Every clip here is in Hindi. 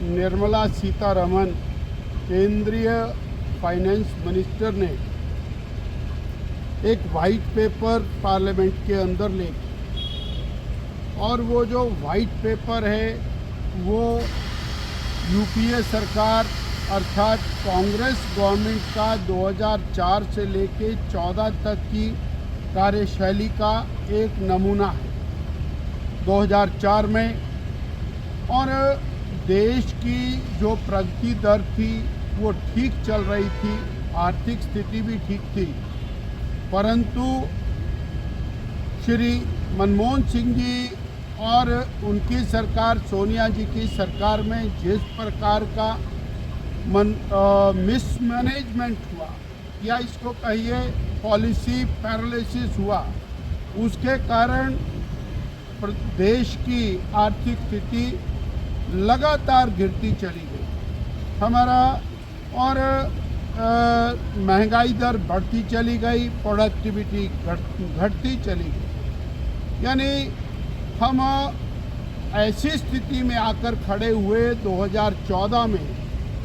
निर्मला सीतारमन केंद्रीय फाइनेंस मिनिस्टर ने एक वाइट पेपर पार्लियामेंट के अंदर ले, और वो जो वाइट पेपर है वो यूपीए सरकार अर्थात कांग्रेस गवर्नमेंट का 2004 से लेके 14 तक की कार्यशैली का एक नमूना है। 2004 में और देश की जो प्रगति दर थी वो ठीक चल रही थी, आर्थिक स्थिति भी ठीक थी, परंतु श्री मनमोहन सिंह जी और उनकी सरकार, सोनिया जी की सरकार में जिस प्रकार का मिसमैनेजमेंट हुआ या इसको कहिए पॉलिसी पैरालिसिस हुआ, उसके कारण देश की आर्थिक स्थिति लगातार गिरती चली गई। हमारा और महंगाई दर बढ़ती चली गई, प्रोडक्टिविटी घटती चली गई। यानी हम ऐसी स्थिति में आकर खड़े हुए 2014 में,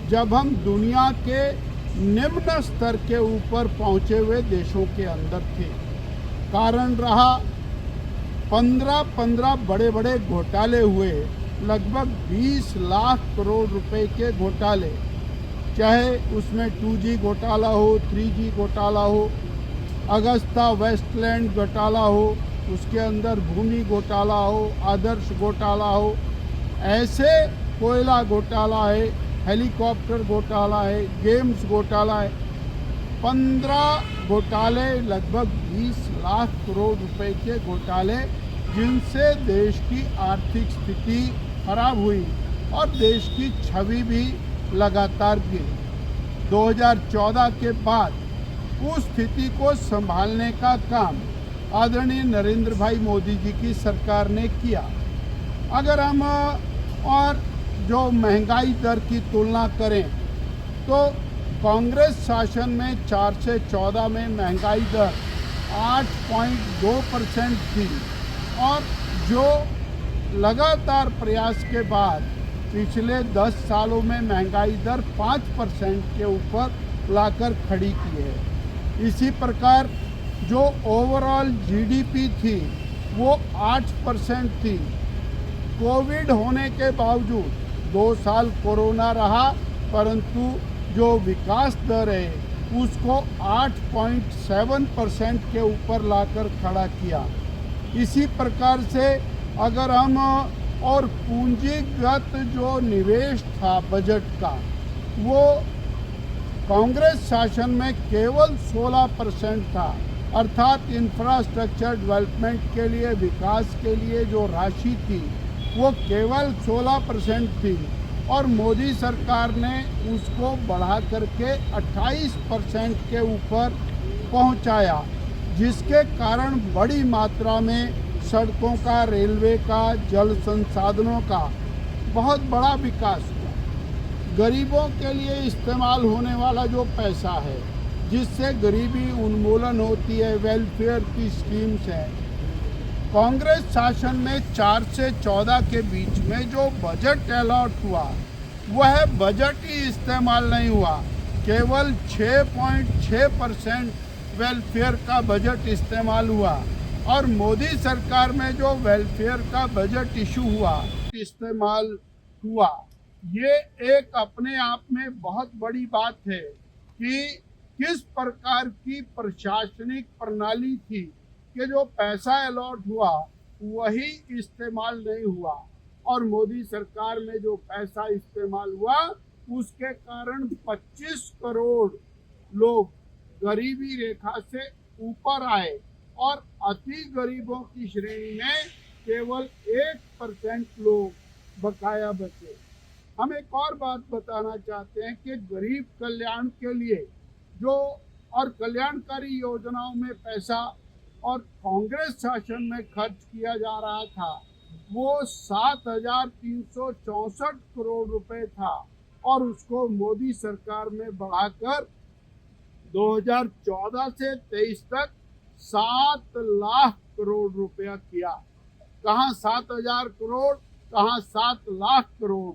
जब हम दुनिया के निम्न स्तर के ऊपर पहुंचे हुए देशों के अंदर थे। कारण रहा 15 बड़े बड़े घोटाले हुए, लगभग 20 लाख करोड़ रुपए के घोटाले, चाहे उसमें 2G घोटाला हो, 3G घोटाला हो, अगस्ता वेस्टलैंड घोटाला हो, उसके अंदर भूमि घोटाला हो, आदर्श घोटाला हो, ऐसे कोयला घोटाला है, हेलीकॉप्टर घोटाला है, गेम्स घोटाला है। 15 घोटाले, लगभग 20 लाख करोड़ रुपए के घोटाले, जिनसे देश की आर्थिक स्थिति खराब हुई और देश की छवि भी लगातार गिरी। 2014 के बाद उस स्थिति को संभालने का काम आदरणीय नरेंद्र भाई मोदी जी की सरकार ने किया। अगर हम और जो महंगाई दर की तुलना करें तो कांग्रेस शासन में 4 से 14 में महंगाई दर 8.2% थी, और जो लगातार प्रयास के बाद पिछले 10 सालों में महंगाई दर 5% के ऊपर लाकर खड़ी की है। इसी प्रकार जो ओवरऑल जीडीपी थी वो 8% थी। कोविड होने के बावजूद 2 साल कोरोना रहा, परंतु जो विकास दर है उसको 8.7% के ऊपर लाकर खड़ा किया। इसी प्रकार से अगर हम और पूंजीगत जो निवेश था बजट का, वो कांग्रेस शासन में केवल 16% था, अर्थात इंफ्रास्ट्रक्चर डेवलपमेंट के लिए, विकास के लिए जो राशि थी वो केवल 16% थी, और मोदी सरकार ने उसको बढ़ा करके 28% के ऊपर पहुंचाया, जिसके कारण बड़ी मात्रा में सड़कों का, रेलवे का, जल संसाधनों का बहुत बड़ा विकास हुआ। गरीबों के लिए इस्तेमाल होने वाला जो पैसा है, जिससे गरीबी उन्मूलन होती है, वेलफेयर की स्कीम्स हैं, कांग्रेस शासन में 4 से 14 के बीच में जो बजट अलॉट हुआ वह बजट ही इस्तेमाल नहीं हुआ। केवल 6.6% वेलफेयर का बजट इस्तेमाल हुआ, और मोदी सरकार में जो वेलफेयर का बजट इशू हुआ, इस्तेमाल हुआ। ये एक अपने आप में बहुत बड़ी बात है कि किस प्रकार की प्रशासनिक प्रणाली थी कि जो पैसा अलॉट हुआ वही इस्तेमाल नहीं हुआ, और मोदी सरकार में जो पैसा इस्तेमाल हुआ उसके कारण 25 करोड़ लोग गरीबी रेखा से ऊपर आए, और अति गरीबों की श्रेणी में केवल 1% लोग बकाया बचे। हम एक और बात बताना चाहते हैं कि गरीब कल्याण के लिए जो और कल्याणकारी योजनाओं में पैसा और कांग्रेस शासन में खर्च किया जा रहा था वो 7,364 करोड़ रुपए था, और उसको मोदी सरकार में बढ़ाकर 2014 से 23 तक 7 लाख करोड़ रुपया किया। कहाँ 7,000 करोड़, कहाँ 7 लाख करोड़।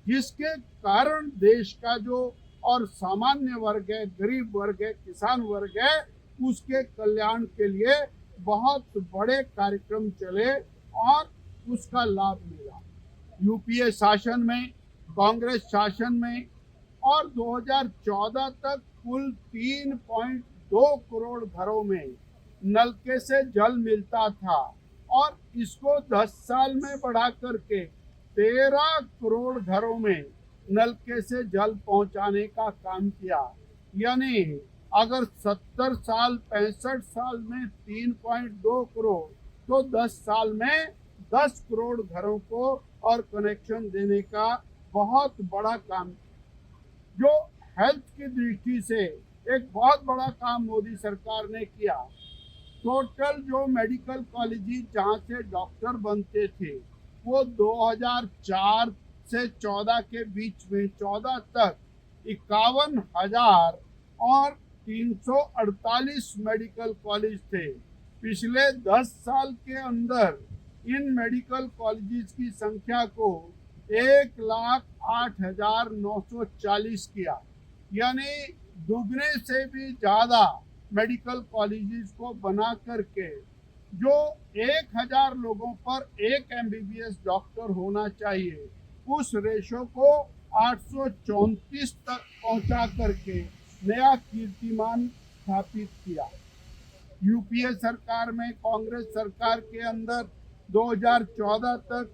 जिसके कारण देश का जो और सामान्य वर्ग है, गरीब वर्ग है, किसान वर्ग है, उसके कल्याण के लिए बहुत बड़े कार्यक्रम चले और उसका लाभ मिला। यूपीए शासन में, कांग्रेस शासन में और 2014 तक कुल 3.2 करोड़ घरों में नलके से जल मिलता था और इसको 10 साल में बढ़ा करके 13 करोड़ घरों में नलके से जल पहुंचाने का काम किया। यानी अगर 70 साल 65 साल में 3.2 करोड़ तो 10 साल में 10 करोड़ घरों को और कनेक्शन देने का बहुत बड़ा काम, जो हेल्थ की दृष्टि से एक बहुत बड़ा काम मोदी सरकार ने किया। टोटल जो मेडिकल कॉलेजेस जहाँ से डॉक्टर बनते थे वो 2004 से 14 के बीच में 14 तक 51,000 और 348 मेडिकल कॉलेज थे। पिछले 10 साल के अंदर इन मेडिकल कॉलेजेस की संख्या को 1,08,940 किया, यानी दुगने से भी ज्यादा मेडिकल कॉलेजेस को बना करके जो 1,000 लोगों पर एक एमबीबीएस डॉक्टर होना चाहिए उस रेशो को 834 तक पहुंचा करके नया कीर्तिमान स्थापित किया। यूपीए सरकार में, कांग्रेस सरकार के अंदर 2014 तक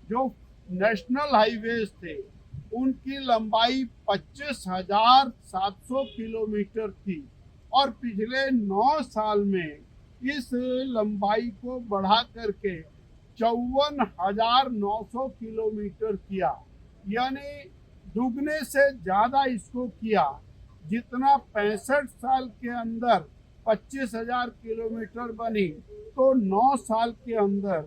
जो नेशनल हाईवेज थे उनकी लंबाई 25,700 किलोमीटर थी और पिछले 9 साल में इस लंबाई को बढ़ा करके 54,900 किलोमीटर किया, यानी दुगने से ज्यादा इसको किया। जितना 65 साल के अंदर 25,000 किलोमीटर बनी तो 9 साल के अंदर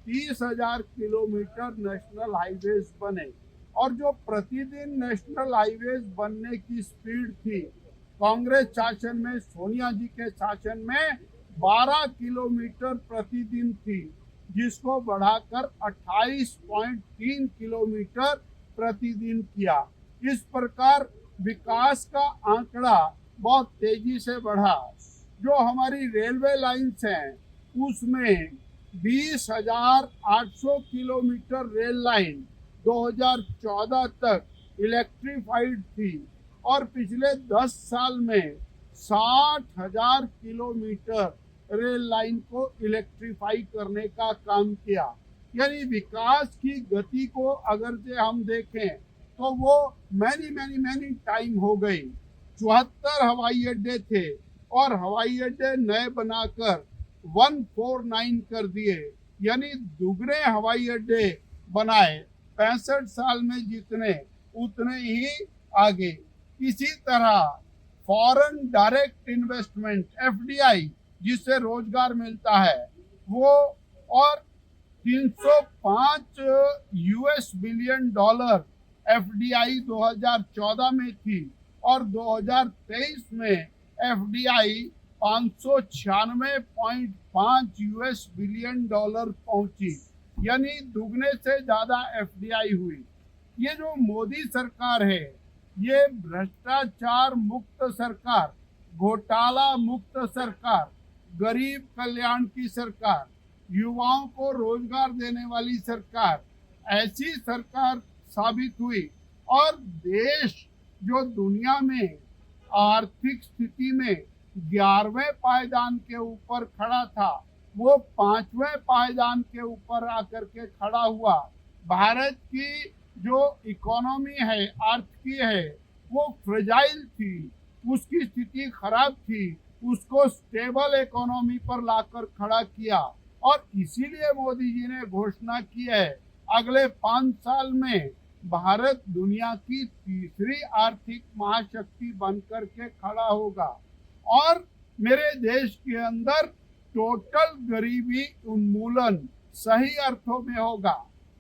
30,000 किलोमीटर नेशनल हाईवेज बने। और जो प्रतिदिन नेशनल हाईवेज बनने की स्पीड थी कांग्रेस शासन में, सोनिया जी के शासन में 12 किलोमीटर प्रतिदिन थी, जिसको बढ़ाकर 28.3 किलोमीटर प्रतिदिन किया। इस प्रकार विकास का आंकड़ा बहुत तेजी से बढ़ा। जो हमारी रेलवे लाइन्स हैं उसमें 20,800 किलोमीटर रेल लाइन 2014 तक इलेक्ट्रीफाइड थी और पिछले 10 साल में 60,000 किलोमीटर रेल लाइन को इलेक्ट्रीफाई करने का काम किया। यानी विकास की गति को अगर से हम देखें तो वो मैनी टाइम हो गई। 74 हवाई अड्डे थे और हवाई अड्डे नए बनाकर 149 कर दिए, यानी दुगने हवाई अड्डे बनाए। 65 साल में जितने उतने ही आगे। इसी तरह फॉरेन डायरेक्ट इन्वेस्टमेंट एफडीआई जिससे रोजगार मिलता है वो और 305 यूएस बिलियन डॉलर एफडीआई 2014 में थी और 2023 में एफडीआई 596.5 यूएस बिलियन डॉलर पहुंची, यानी दुगने से ज्यादा एफडीआई हुई। ये जो मोदी सरकार है ये भ्रष्टाचार मुक्त सरकार, घोटाला मुक्त सरकार, गरीब कल्याण की सरकार, युवाओं को रोजगार देने वाली सरकार, ऐसी सरकार साबित हुई। और देश जो दुनिया में आर्थिक स्थिति में 11वें पायदान के ऊपर खड़ा था वो 5वें पायदान के ऊपर आकर के खड़ा हुआ। भारत की जो इकोनॉमी है, आर्थिकी है, वो फ्रेजाइल थी, उसकी स्थिति खराब थी, उसको स्टेबल इकोनॉमी पर लाकर खड़ा किया। और इसीलिए मोदी जी ने घोषणा की है अगले 5 साल में भारत दुनिया की तीसरी आर्थिक महाशक्ति बनकर के खड़ा होगा और मेरे देश के अंदर टोटल गरीबी उन्मूलन सही अर्थों में होगा।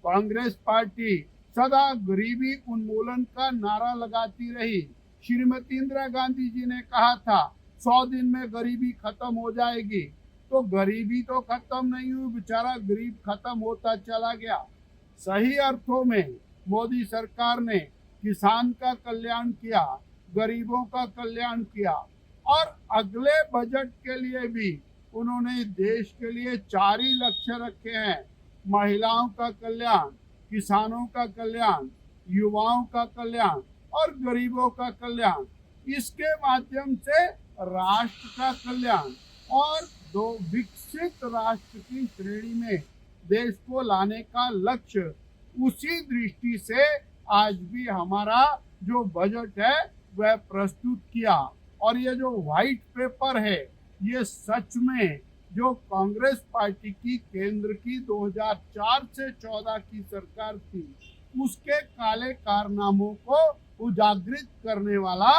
कांग्रेस पार्टी सदा गरीबी उन्मूलन का नारा लगाती रही। श्रीमती इंदिरा गांधी जी ने कहा था 100 दिन में गरीबी खत्म हो जाएगी, तो गरीबी तो खत्म नहीं हुई, बेचारा गरीब खत्म होता चला गया। सही अर्थों में मोदी सरकार ने किसान का कल्याण किया, गरीबों का कल्याण किया और अगले बजट के लिए भी उन्होंने देश के लिए 4 ही लक्ष्य रखे हैं। महिलाओं का कल्याण, किसानों का कल्याण, युवाओं का कल्याण और गरीबों का कल्याण। इसके माध्यम से राष्ट्र का कल्याण और दो विकसित राष्ट्र की श्रेणी में देश को लाने का लक्ष्य, उसी दृष्टि से आज भी हमारा जो बजट है वह प्रस्तुत किया। और ये जो व्हाइट पेपर है, ये सच में जो कांग्रेस पार्टी की केंद्र की 2004 से 14 की सरकार थी, उसके काले कारनामों को उजागरित करने वाला